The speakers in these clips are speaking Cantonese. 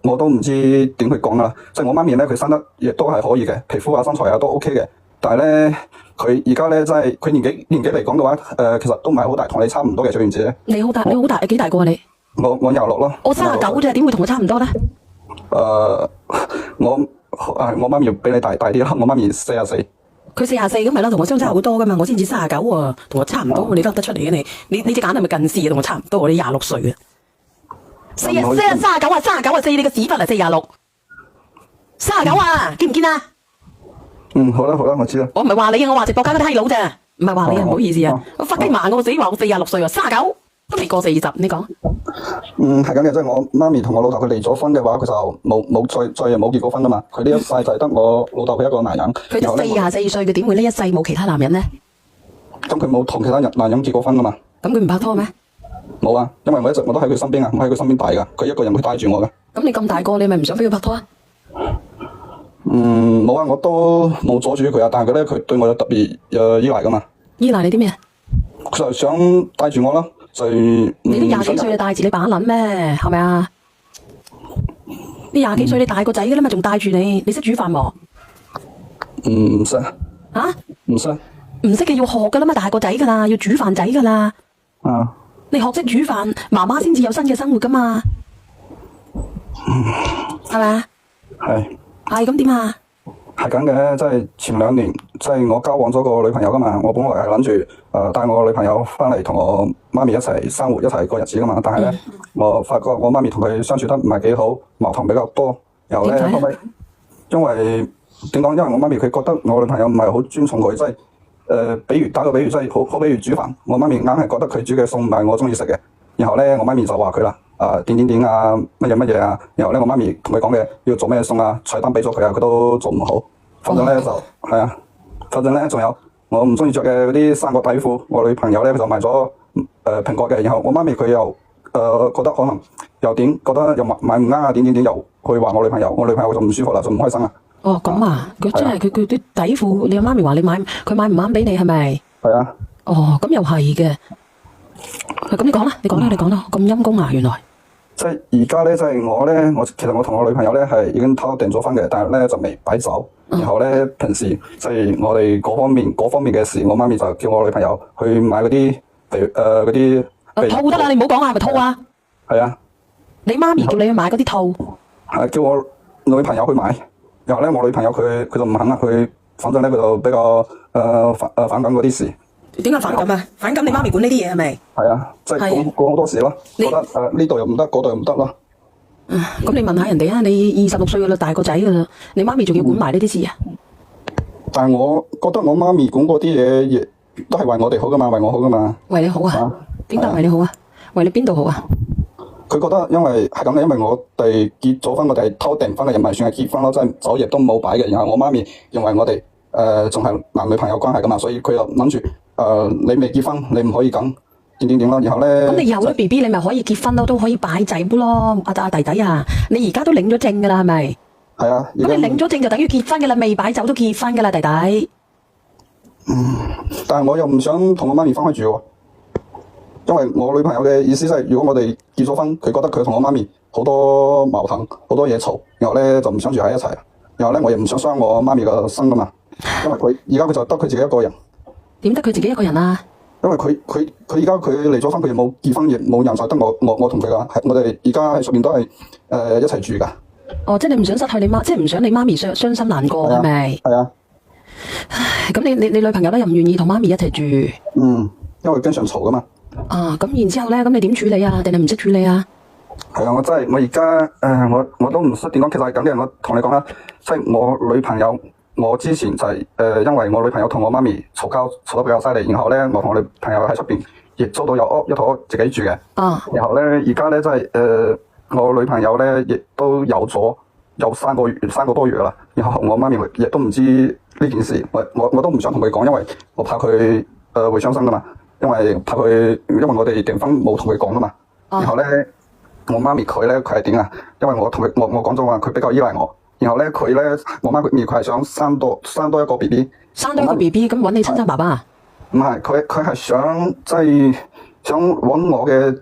我都唔知點去講啦。即係我媽咪咧，佢生得亦都係可以嘅，皮膚啊身材啊都 OK 嘅。但係咧，佢而家咧真係佢年紀嚟講嘅話，其實都唔係好大，同你差唔多嘅。最原子。你好大，幾大個啊你？我26咯。我39啫，點會同我差唔多咧？我媽咪比你大啲啦，我媽咪44。佢44咁咪啦，同我相差好多噶嘛，我先至39喎，同我差唔多，你得出嚟嘅你隻眼係咪近視啊？同我差唔多，你26歲啊，39啊，39啊，4你個屎忽啊，46，39啊，見唔見啊？好啦，我知啦。我唔係話你啊，我話直播間嗰啲閪佬咋，唔係話你啊，唔好意思啊，我發雞盲我自己話我46歲啊，39都未過40，你講？係咁嘅，即係我媽咪同我老豆佢離咗婚嘅話，佢就再冇結過婚啊嘛。佢呢一世就係得我老豆佢一個男人。佢都44歲，佢點會呢一世冇其他男人咧？咁佢冇同其他男人結過婚噶嘛？咁佢唔拍拖咩？冇啊，因為我一直我都喺佢身邊啊，我喺佢身邊大噶，佢一個人會帶住我嘅。咁你咁大個，你咪唔想俾佢拍拖啊？冇啊，我都冇阻住佢啊，但係佢對我有特別依賴噶嘛。依賴你啲咩啊？佢就想帶住我咯。你都20幾歲就帶住你把撚咩？係咪啊？你20幾歲你大個仔噶啦嘛，仲帶住你？你識煮飯冇？唔識。吓？唔識。唔識嘅要學噶啦嘛，大個仔噶啦，要煮飯仔噶啦。啊。你學識煮飯，媽媽先至有新嘅生活噶嘛？係咪啊？係咁點啊？係咁嘅，即係前2年，即係我交往咗個女朋友噶嘛。我本來係諗住帶我女朋友翻嚟同我媽咪一齊生活，一齊過日子噶嘛。但係咧，我發覺我媽咪同佢相處得唔係幾好，矛盾比較多。然後咧，後尾因為點講？因為我媽咪佢覺得我女朋友唔係好尊重佢，即係打個比喻，即係好比如煮飯，我媽咪硬係覺得佢煮嘅餸唔係我中意食嘅。然後咧，我媽咪就話佢啦，點啊，乜嘢啊。然後咧，我媽咪同佢講嘅要做咩餸啊，菜單俾咗佢啊，佢都做唔好。反正咧係啊，反正咧仲有我唔中意着嘅嗰啲3角底褲，我女朋友咧佢就買咗蘋果嘅。然後我媽咪佢又覺得可能又覺得又買唔啱啊，點又去話我女朋友，我女朋友就唔舒服啦，就唔開心啦。哦，咁啊，佢真係佢啲底褲，你阿媽咪話佢買唔啱俾你係咪？係啊。哦，咁又係嘅。咁你講啦，咁陰公啊，原來。即係而家咧，即係我其實我同我女朋友咧係已經偷訂咗婚嘅，但係咧就未擺酒。然後咧平時即係我哋嗰方面嘅事，我媽咪就叫我女朋友去買嗰啲嗰啲套得啦，你唔好講啊，係咪套啊？係啊。你媽咪叫你去買嗰啲套。係叫我女朋友去買，然後咧我女朋友佢就唔肯啦，反正咧佢就比較反感嗰啲事。點解反感啊？反感你媽咪管呢啲嘢係咪？係啊，即係講好多事咯，覺得呢度又唔得，嗰度又唔得咯。咁你問下人哋啊，你26歲噶啦，大個仔噶啦，你媽咪仲要管埋呢啲事啊？但係我覺得我媽咪管嗰啲嘢，亦都係為我哋好噶嘛，為我好噶嘛。為你好啊？點解為你好啊？為你邊度好啊？佢覺得因為係咁嘅，因為我哋結咗婚，我哋係偷訂婚嘅，又唔係算係結婚咯，即係酒亦都冇擺嘅。然後我媽咪認為我哋仲係男女朋友關係噶嘛，所以佢又諗住你未結婚，你唔可以咁點咯。然後咧，咁你有咗 BB，你咪可以結婚咯，都可以擺仔咯。阿弟弟啊，你而家都領咗證噶啦，係咪？係啊。咁你領咗證就等於結婚噶啦，未擺酒都結婚噶啦，弟弟。但係我又唔想同我媽咪分開住喎。因為我女朋友嘅意思係，如果我哋結咗婚，佢覺得佢同我媽咪好多矛盾，好多嘢嘈，然後咧就唔想住喺一齊。然後咧我亦唔想傷我媽咪個心噶嘛，因為而家佢就得佢自己一個人。點得佢自己一個人啊？因為佢而家佢離咗婚，佢又冇結婚，亦冇人，就得我同佢噶。我哋而家喺出邊都係一齊住噶。哦，即係你唔想失去你媽，即係唔想你媽咪傷心難過，係咪？係啊。唉，咁你女朋友咧又唔願意同媽咪一齊住？因為經常嘈噶嘛。咁然之後咧，咁你點處理啊？定係唔識處理啊？係啊，我而家我都唔識點講。其實係咁嘅，我同你講啦，即係我女朋友，我之前就係因為我女朋友同我媽咪嘈交嘈得比較犀利，然後咧我同我女朋友喺出邊亦租到有一套屋自己住嘅。然後咧而家咧即係我女朋友咧亦都有3個多月啦。然後我媽咪亦都唔知呢件事，我都唔想同佢講，因為我怕佢會傷心噶嘛。因為我哋訂婚冇同佢講噶嘛。然後咧我媽咪佢係點啊？因為我講咗話佢比較依賴我。然後咧我媽咪佢係想生多一個 BB。生多一個 BB 咁揾你親生爸爸啊？唔係，佢係想即係想揾我嘅。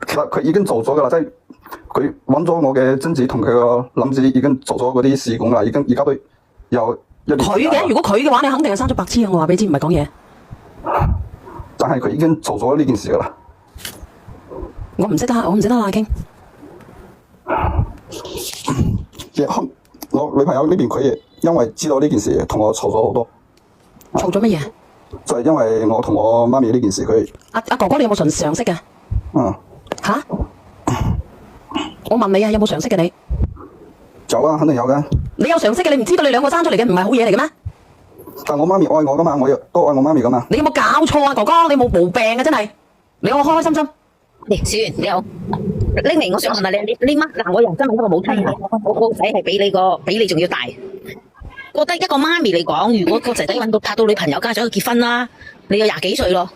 其實佢已經做咗噶啦，即係佢揾咗我嘅精子同佢個卵子已經做咗嗰啲試管啦，已經而家都有一年時間啦。佢嘅，如果佢嘅話，你肯定係生咗白痴啊！我話俾你知，唔係講嘢。但係佢已經做咗呢件事噶啦。我唔識得啦，傾。我女朋友呢邊佢亦因為知道呢件事，同我嘈咗好多。嘈咗乜嘢？就係因為我同我媽咪呢件事，佢阿哥哥，你有冇常識嘅？吓？我問你啊，有冇常識嘅你？有啊，肯定有嘅。你有常識嘅，你唔知道你兩個生出嚟嘅唔係好嘢嚟嘅咩？但我媽咪愛我噶嘛，我亦都愛我媽咪噶嘛。你有冇搞錯啊，哥哥？你冇毛病啊，真係。你我開開心心。小袁你好，拎嚟我想問下你媽嗱，我又真係一個母親啊，我個仔係比你仲要大，覺得一個媽咪嚟講，如果個仔仔揾到拍到女朋友，家長去結婚啦，你有20幾歲咯，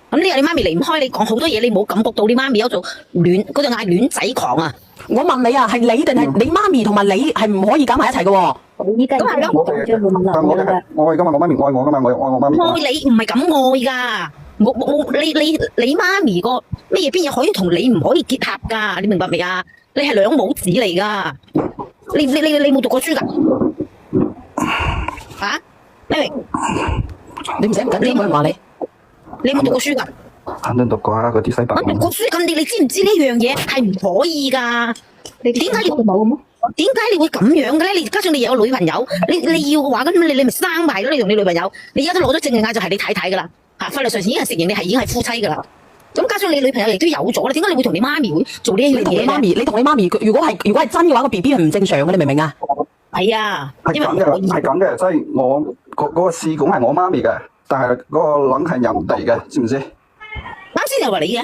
咁你話你媽咪離唔開你講好多嘢，你冇感覺到你媽咪有做戀嗰隻嗌戀仔狂啊？我問你啊，係你定係你媽咪同埋你係唔可以搞埋一齊嘅喎？咁係咯，但我愛噶嘛，我媽咪愛我噶嘛，我愛我媽咪。愛你唔係咁愛噶。冇你媽咪個咩嘢邊嘢可以同你唔可以結合噶？你明白未啊？你係兩母子嚟噶，你冇讀過書噶？啊？咩？你唔使唔緊張，冇人話你。你冇讀過書噶？肯定讀過啊，嗰啲西白。我讀過書咁，你知唔知呢樣嘢係唔可以噶？點解你會咁樣嘅咧？你加上你有女朋友，你要嘅話咁你咪生埋咯？你同你女朋友，你而家都攞咗證嘅嗌就係你太太噶啦。法律上已經係承認你已經係夫妻噶啦，咁加上你女朋友亦都有咗啦，點解你會同你媽咪會做呢一樣嘢？你同你媽咪，如果係真嘅話，個 BB 係唔正常嘅，你明唔明啊？係啊，係咁嘅，係咁嘅，即係我嗰個試管係我媽咪嘅，但係嗰個卵係人哋嘅，知唔知？啱先又話你嘅，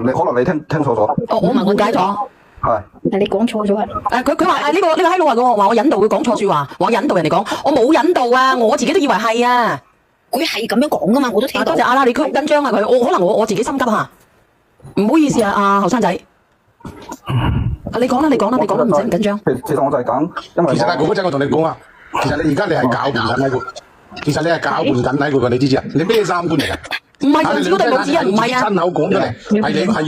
你可能你聽錯咗。我誤解咗。係。但你講錯咗啊！佢話呢個閪佬話我引導佢講錯説話，話我引導人哋講，我冇引導啊，我自己都以為係啊。佢係咁樣講噶嘛，我都聽到。多謝阿啦，你佢緊張啊佢，可能我自己心急啊，唔好意思啊，阿後生仔。你講啦，你講啦，唔使咁緊張。其實我就係講，因為其實阿哥哥仔，我同你講啊，其實你而家你係搞換緊喺佢，其實你係搞換緊喺佢㗎，你知唔知啊？你咩三觀嚟㗎？唔係上次嗰對母子啊，唔係啊。親口講出嚟，係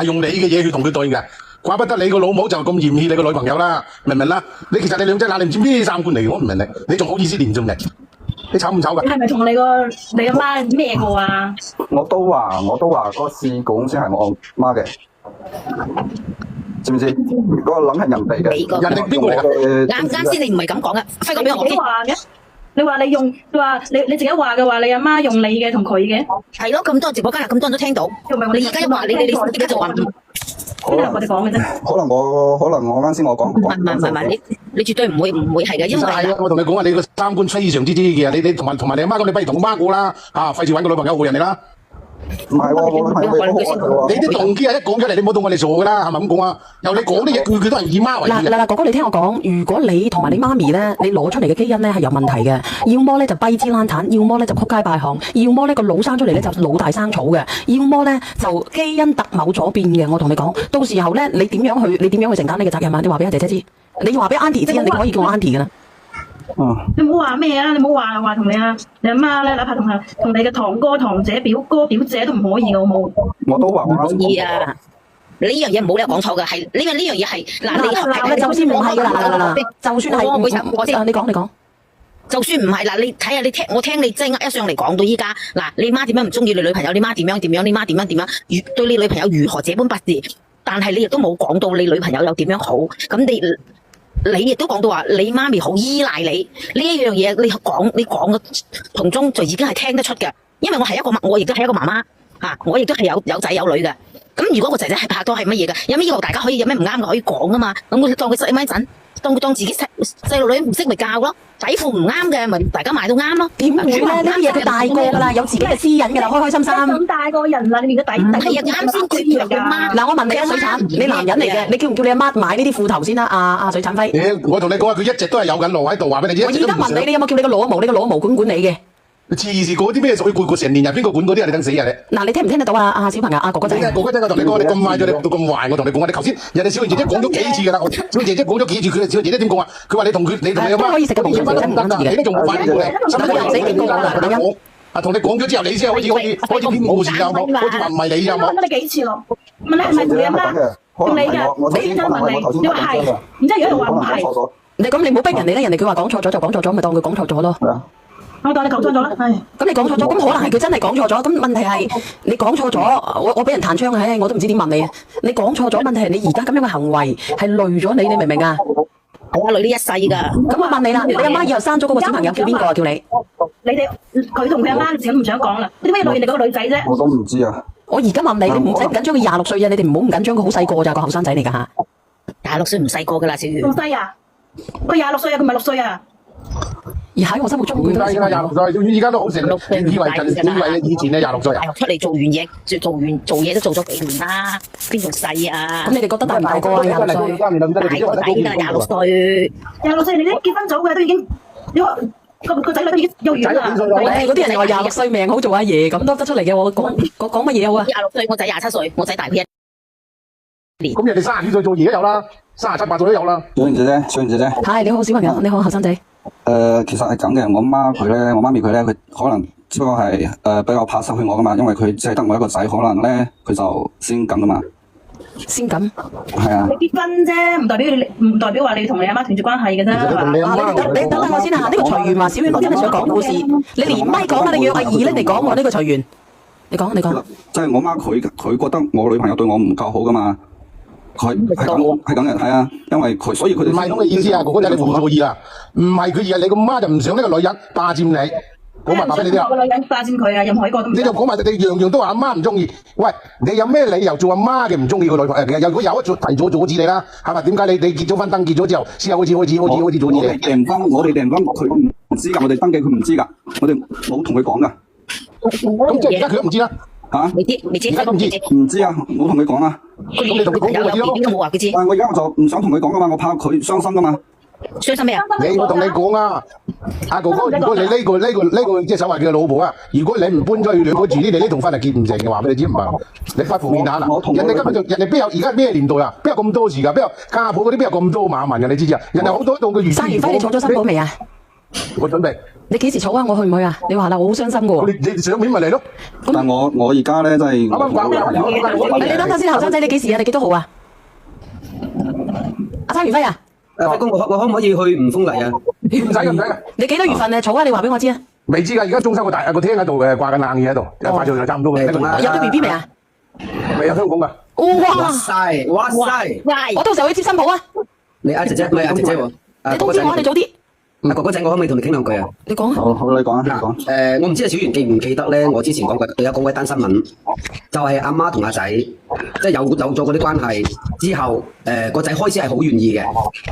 用你嘅嘢去同佢對㗎。怪不得你個老母就咁嫌棄你個女朋友啦，明唔明啦？你其實你兩隻眼你唔知咩三觀嚟嘅，我唔明你仲好意思連中嚟？你醜唔醜㗎？你係咪同你阿媽咩過啊？我都話嗰個試管先係我媽嘅，知唔知？嗰個卵係人哋嘅。人哋邊個嚟㗎？啱先你唔係咁講嘅，輝哥俾我你話嘅，你話你用，你話你自己話嘅話，你阿媽用你嘅同佢嘅。係咯，咁多直播間咁多人都聽到。你而家一話你而家就話邊度我哋講嘅啫？可能我啱先我講。唔係，你絕對唔會係嘅，因為係啊，我同你講啊，你個三觀非常之嘅，你同埋你阿媽咁，你不如同我媽過啦，費事揾個女朋友害人哋啦。唔係喎，我女朋友你好愛佢喎。你啲動機啊，一講出嚟，你唔好當我哋傻㗎啦，係咪咁講啊？由你講啲嘢，句句都係以媽為主。嗱，哥哥你聽我講，如果你同埋你媽咪咧，你攞出嚟嘅基因咧係有問題嘅，要麼咧就跛支爛產，要麼咧就曲街敗行，要麼呢個腦生出嚟咧就腦大生草嘅，要麼咧就基因特某咗變嘅。我同你講，到時候咧你點樣去承擔呢個責任啊？你話俾阿姐姐知，你話俾 Auntie 知啊，你可以叫我 Auntie 㗎啦。你唔好話咩啊！你唔好話同你阿媽咧，哪怕同你嘅堂哥、堂姐、表哥、表姐都唔可以嘅，好冇？我都話唔可以啊！你呢樣嘢唔好你講錯嘅，係呢樣嘢係嗱，就算唔係嗱，就算係我你講。就算唔係嗱，你睇下我聽你即係一上嚟講到依家嗱，你媽點樣唔中意你女朋友？你媽點樣？你媽點樣？對你女朋友如何這般不是？但係你亦都冇講到你女朋友有點樣好，咁你亦都講到話你媽咪好依賴你呢一樣嘢，你講嘅從中就已經係聽得出嘅，因為我亦都係一個媽媽嚇，我亦都係有仔有女嘅。咁如果個仔仔係拍拖係乜嘢嘅？有咩大家可以有咩唔啱嘅可以講噶嘛？咁佢當佢細蚊陣，當自己細路女唔識咪教咯，底褲唔啱嘅咪大家買到啱咯。點會咧？呢啲嘢佢大個噶啦，有自己嘅私隱噶啦，開開心心。咁大個人啦，你面個底係啊，啱先佢叫阿媽。嗱，我問你啊，水產，你男人嚟嘅，你叫唔叫你阿媽買呢啲褲頭先啦？阿水產輝。我同你講啊，佢一直都係有緊路喺度，話俾你知。我而家問你有冇叫你個老毛？你個老毛管你嘅？黐線嗰啲咩水管成年人邊個管嗰啲啊？你等死啊你！嗱，你聽唔聽得到啊？阿小朋友，阿哥哥仔。哥哥仔，我同你講，你咁壞咗，你學到咁壞，我同你講啊！你頭先人哋小燕姐姐講咗幾次㗎啦，小燕姐姐講咗幾次，佢小燕姐姐點講啊？佢話你同你阿媽可以食嘅，唔得嘅。你都仲冇反應過嚟，使乜又死警告啦？啊，同你講咗之後，你先開始編故事又冇，好似話唔係你又冇。問你幾次咯？問你係咪同你阿媽？用你㗎，你真問你，你話係，然之後如果又話唔係，錯咗，你咁你冇逼人哋咧，人哋佢話講錯咗就講錯咗，咪當佢講錯咗咯。係啊，我當你講錯咗啦，係。咁你講錯咗，咁可能係佢真係講錯咗。咁問題係你講錯咗，我俾人彈槍啊！我都唔知點問你啊！你講錯咗，問題係你而家咁樣嘅行為係累咗你，你明唔明啊？係啊，累呢一世㗎。咁我問你啦，你阿媽以後生咗嗰個小朋友叫邊個啊？叫你？你哋佢同佢阿媽自己都唔想講啦，點解累人哋嗰個女仔啫？我都唔知啊。我而家問你，你唔使唔緊張佢26歲啊！你哋唔好唔緊張佢好細個咋，個後生仔嚟㗎嚇。 26歲唔細個㗎啦，小魚。咁細啊？佢26歲啊，佢唔係6歲啊。而喺我心目中，唔低㗎，26歲，依家都好成，以為以前咧26歲啊。大學出嚟做完嘢，做嘢都做咗幾年啦，邊仲細啊？咁你哋覺得大唔大個啊？26歲，大個仔㗎，26歲。 26歲，你啲結婚早嘅都已經，個仔女都已經幼兒園啦。嗰啲人又話26歲命好做阿爺，咁都得出嚟嘅。我講乜嘢好啊26歲，我仔27歲，我仔大佢1年。咁人哋32歲做嘢都有啦，37、8歲都有啦。小賢姐姐，小賢姐姐，係你好，小朋友，你好，後生仔。其實係咁嘅，我媽咪佢咧，佢可能只不過係比較怕失去我噶嘛，因為佢只係得我一個仔，可能咧佢就先咁噶嘛。先咁。係啊。你結婚啫，唔代表話你同你阿媽斷絕關係嘅啫。你等我先嚇，呢個隨緣話，小遠我真係想講故事，你連咪講啊，你要阿二拎嚟講喎，呢個隨緣。你講。即係我媽佢覺得我女朋友對我唔夠好噶嘛。佢係咁嘅，係啊，因為佢所以佢哋唔係咁嘅意思啊，哥哥仔你誤錯意啦，唔係佢而係你個媽就唔想呢個女人霸佔你，講埋俾你啲啊。個女人霸佔佢啊，任何一個都唔。你就講埋你樣樣都話阿媽唔中意，喂，你有咩理由做阿媽嘅唔中意個女朋友？如果有提早阻止你啦，係咪？點解你結咗婚登記咗之後先開始阻止你？我哋訂婚，佢唔知㗎，我哋登記佢唔知㗎，我哋冇同佢講㗎。咁即係而家佢都唔知啦。嚇？未知，唔知啊，冇同佢講啊。咁你同佢講過知咯。點都冇話佢知。但係我而家就唔想同佢講㗎嘛，我怕佢傷心㗎嘛。傷心咩啊？我同你講啊，阿哥哥，如果你呢個即係所謂嘅老婆啊，如果你唔搬咗去兩個住，你呢棟婚係結唔成嘅話俾你知唔係？你不負面下啦。人哋根本就人哋邊有而家咩年代啊？邊有咁多時㗎？邊有家婆嗰啲邊有咁多馬文㗎？你知唔知啊？人哋好多到佢生完輝你儲咗新保未啊？我準備。你幾時儲啊？我去唔去啊？你話啦，我好傷心㗎喎。你上面咪嚟咯。但係我而家咧真係。啱啱講嘅。你等等先，後生仔，你幾時啊？你幾多號啊？阿生完輝啊？阿公，我可唔可以去吳峰嚟啊？唔使㗎。你幾多月份儲啊？你話俾我知啊。未知㗎，而家中秋個廳喺度嘅掛緊冷嘢喺度，快就差唔多嘅。有咗 BB 未啊？未有香港㗎。哇塞！我到時候去接新抱啊！你阿姐姐，唔係阿姐姐喎。你通知我，你早啲。阿哥哥仔，我可唔可以同你傾兩句啊？你講啊。好，你講啊，你講。我唔知阿小圓記唔記得咧？我之前講過，有講過一單新聞，就係阿媽同阿仔，即係有咗嗰啲關係之後，個仔開始係好願意嘅，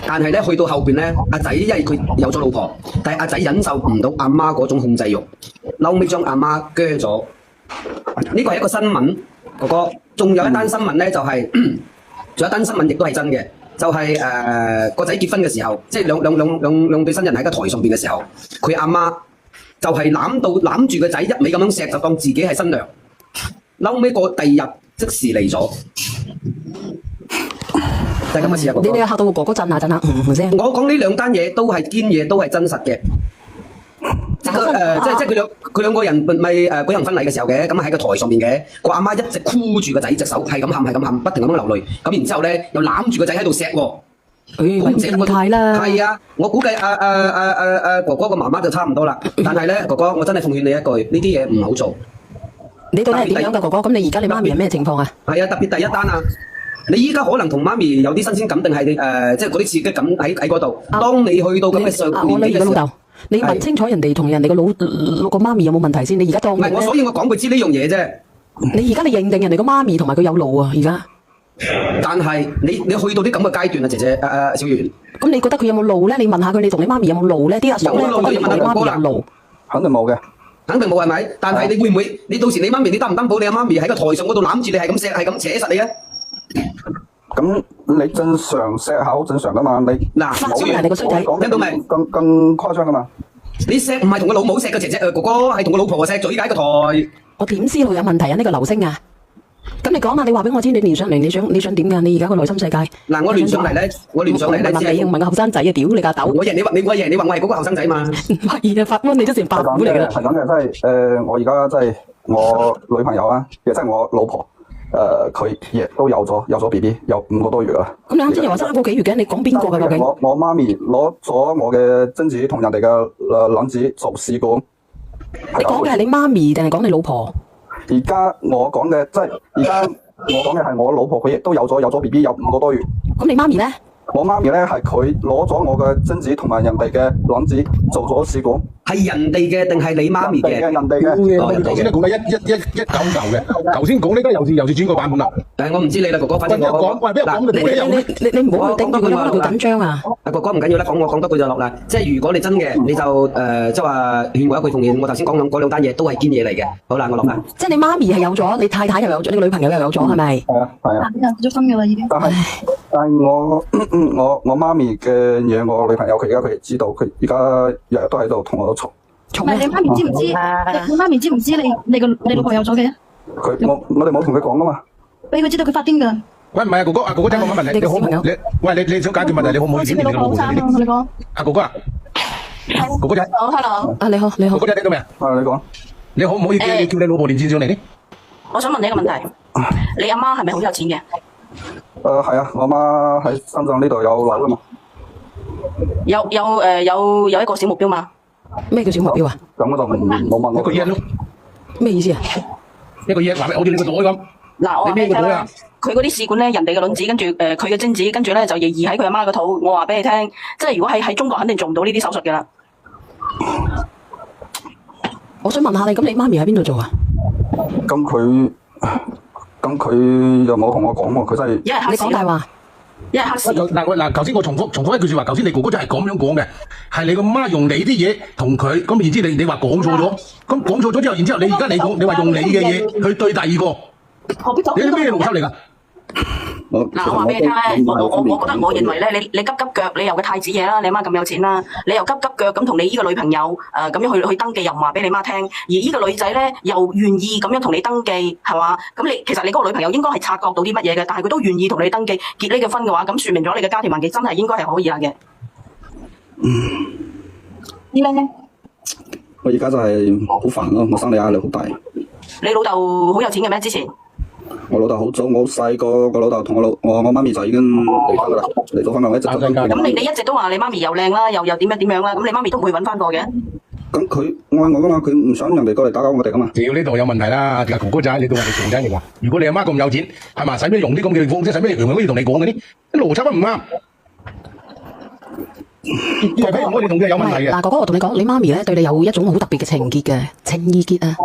但係咧去到後邊咧，阿仔因為佢有咗老婆，但係阿仔忍受唔到阿媽嗰種控制欲，後尾將阿媽鋸咗。呢個係一個新聞，哥哥。仲有一單新聞咧，就係仲有一單新聞亦都係真嘅。就係個仔結婚嘅時候，即係兩對新人喺個台上邊嘅時候，佢阿媽就係攬住個仔一味咁樣錫，就當自己係新娘。後尾個第二日即時嚟咗，就係咁嘅事啊！你嚇到個哥哥震下聲。我講呢兩單嘢都係堅嘢，都係真實嘅。即係佢兩個人咪舉行婚禮嘅時候嘅，咁喺個台上面嘅，個阿媽一直箍住個仔隻手，係咁喊，不停咁樣流淚。咁然之後咧，又攬住個仔喺度錫喎。咁變態啦！係啊，我估計哥哥個媽媽就差唔多啦。但係咧，哥哥，我真係奉勸你一句，呢啲嘢唔好做。你到底係點樣㗎，哥哥？咁你而家你媽咪係咩情況啊？係啊，特別第一單啊！你依家可能同媽咪有啲新鮮感，定係即係嗰啲刺激感喺嗰度。當你去到咁嘅上我女兒嘅老豆。你問清楚人哋同人哋個媽咪有冇問題先？你而家當唔係所以我講佢知呢樣嘢啫。你而家你認定人哋個媽咪同埋佢有路啊？而家，但係你去到啲咁嘅階段啊，姐姐小圓。咁你覺得佢有冇路咧？你問下佢，你同你媽咪有冇路咧？啲阿嫂咧覺得你媽咪有路，肯定冇嘅。肯定冇係咪？但係你會唔會？你到時你媽咪你擔唔擔保你阿媽咪喺個台上嗰度攬住你係咁錫係咁扯實你啊？咁你正常錫口正常噶嘛？你嗱，小圓你個衰仔聽到未？更誇張噶嘛？你錫唔係同個老母錫嘅姐姐哥哥，係同個老婆錫咗依家喺個台。我點知道有問題啊？呢個流星啊！咁你講下，你話俾我知，你連上嚟你想點㗎？你而家個內心世界嗱，我連上嚟咧，問你問個後生仔啊！屌你架豆！我贏你話我係嗰個後生仔嘛？唔係啊，法官你都成白虎嚟㗎啦！係咁嘅，即係我而家即係我女朋友啊，亦即係我老婆。佢亦都有咗 BB， 有5個多月啦。咁你啱先又話3個幾月嘅，你講邊個㗎究竟？我媽咪攞咗我嘅精子同人哋嘅卵子做試管。你講嘅係你媽咪定係講你老婆？而家我講嘅即係而家我講嘅係我老婆，佢亦都有咗 BB， 有5個多月。咁你媽咪咧？我媽咪咧係佢攞咗我嘅精子同埋人哋嘅卵子做咗試管。係人哋嘅定係你媽咪嘅？人哋嘅。頭先都講緊199嘅，頭先講呢個又是轉個版本啦。但係我唔知你啦，哥哥，反正我喂，俾人講你唔好去頂住佢，可能佢緊張啊！哥哥唔緊要啦，我講多句就落啦。即係如果你真嘅，你就即係話勸我一句奉勸，我頭先講嗰2單嘢都係堅嘢嚟嘅。好啦，我落啦。即係你媽咪係有咗，你太太又有咗，你個女朋友又有咗，係咪？係啊。結咗婚㗎啦已經。但係我媽咪嘅嘢，我女朋友佢而家佢知道，佢而家日日都喺度同我嘈。唔係你媽咪知唔知？你媽咪知唔知你老婆有咗嘅？我哋冇同佢講噶嘛。俾佢知道佢發癲㗎。喂，唔係啊，哥哥聽我問題，你好唔好？你想解決問題，你可唔可以點你老婆先？你講。阿哥哥啊，哥哥仔。Hello，啊你好。哥哥仔聽到未啊？你講。你可唔可以叫你老婆連線上嚟呢？我想問你一個問題，你阿媽係咪好有錢嘅？係啊，我媽喺深圳呢度有樓噶嘛。有一個小目標嘛？咩叫小目標啊？咁我就冇問我。一個億咯。咩意思啊？一個億，話好似你個袋咁。嗱，我話俾你聽啦，佢嗰啲試管咧，人哋嘅卵子，跟住佢嘅精子，跟住咧就移喺佢阿媽個肚。我話俾你聽，即係如果喺中國肯定做唔到呢啲手術㗎啦。我想問下你，咁你媽咪喺邊度做啊？咁佢又冇同我講喎，佢真係。你講大話。一係黑市。嗱，頭先我重複一句説話，頭先你哥哥就係咁樣講嘅，係你個媽用你啲嘢同佢，咁然之你話講錯咗，咁講錯咗之後，然之後你而家你話用你嘅嘢去對第二個，你啲咩邏輯嚟㗎？嗱，我話俾你聽咧，我認為咧，你急腳，你又個太子爺啦，你媽咁有錢啦，你又急腳咁同你依個女朋友咁樣去登記，又唔話俾你媽聽，而依個女仔咧又願意咁樣同你登記，係嘛？咁其實你嗰個女朋友應該係察覺到啲乜嘢嘅，但係佢都願意同你登記結呢個婚嘅話，咁説明咗你嘅家庭環境真係應該係可以啦嘅。你咧？我而家就係好煩咯，我心理壓力好大。你老豆好有錢嘅咩？之前？我老豆好早，我細個個老豆同我媽咪就已經離婚噶啦，離咗婚啦，我一直都。咁你一直都話你媽咪又靚啦，又點樣啦，咁你媽咪都唔會揾翻個嘅。咁佢愛我噶嘛，佢唔想人哋過嚟打攪我哋噶嘛。屌呢度有問題啦，哥哥仔，你當人哋窮仔嚟㗎？如果你阿媽咁有錢，係嘛？使咩用啲咁嘅方式？使咩用好似同你講嗰啲？啲邏輯都唔啱。譬如我哋同佢有問題嘅。嗱，哥哥，我同你講，你媽咪咧對你有一種好特別嘅情意結啊！